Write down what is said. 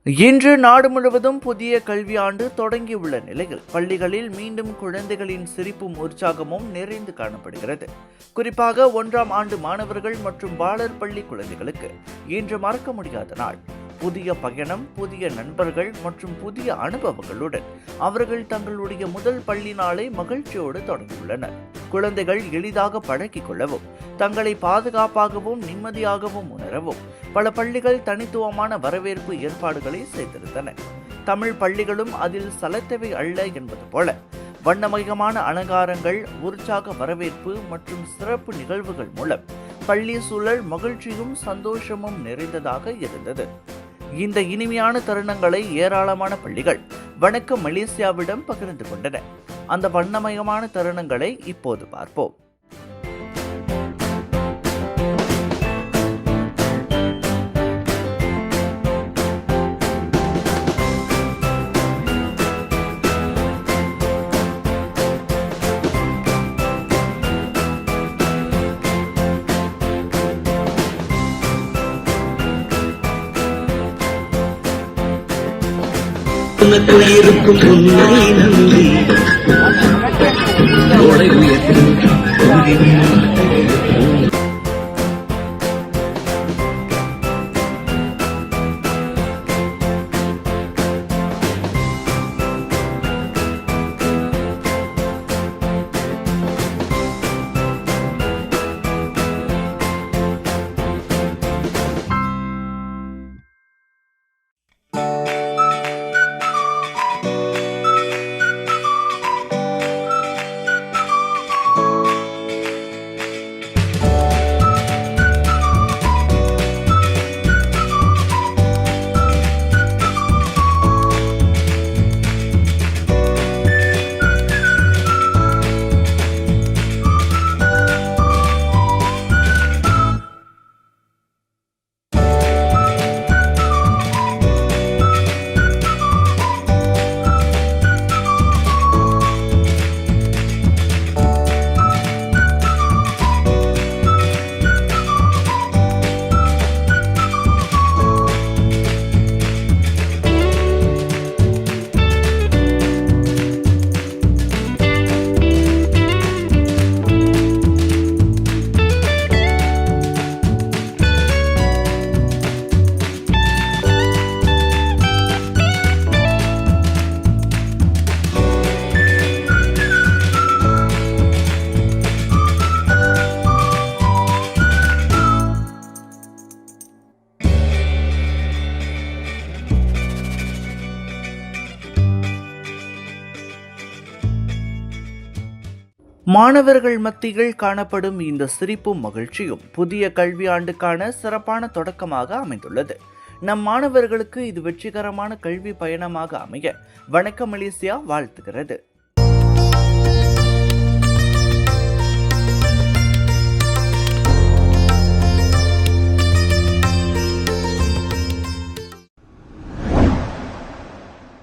இன்று நாடு முழுவதும் புதிய கல்வியாண்டு தொடங்கியுள்ள நிலையில் பள்ளிகளில் மீண்டும் குழந்தைகளின் சிரிப்பும் உற்சாகமும் நிறைந்து காணப்படுகிறது. குறிப்பாக 1ஆம் ஆண்டு மாணவர்கள் மற்றும் பாலர் பள்ளி குழந்தைகளுக்கு இன்று மறக்க முடியாத நாள். புதிய பயணம், புதிய நண்பர்கள் மற்றும் புதிய அனுபவங்களுடன் அவர்கள் தங்களுடைய முதல் பள்ளி நாளை மகிழ்ச்சியோடு தொடங்கியுள்ளனர். குழந்தைகள் எளிதாக பழகிக் கொள்ளவும், தங்களை பாதுகாப்பாகவும் நிம்மதியாகவும் உணரவும் பல பள்ளிகள் தனித்துவமான வரவேற்பு ஏற்பாடுகளை செய்திருந்தன. தமிழ் பள்ளிகளும் அதில் சலத்தவை அல்ல என்பது போல வண்ணமயமான அலங்காரங்கள், உற்சாக வரவேற்பு மற்றும் சிறப்பு நிகழ்வுகள் மூலம் பள்ளி சூழல் மகிழ்ச்சியும் சந்தோஷமும் நிறைந்ததாக இருந்தது. இந்த இனிமையான தருணங்களை ஏராளமான பள்ளிகள் வணக்கம் மலேசியாவிடம் பகிர்ந்து கொண்டன. அந்த வண்ணமயமான தருணங்களை இப்போது பார்ப்போம். இருக்கும் உன்னை நன்றி மாணவர்கள் மத்தியில் காணப்படும் இந்த சிரிப்பும் மகிழ்ச்சியும் புதிய கல்வியாண்டுக்கான சிறப்பான தொடக்கமாக அமைந்துள்ளது. நம் மாணவர்களுக்கு இது வெற்றிகரமான கல்வி பயணமாக அமைய வணக்கம் மலேசியா வாழ்த்துகிறது.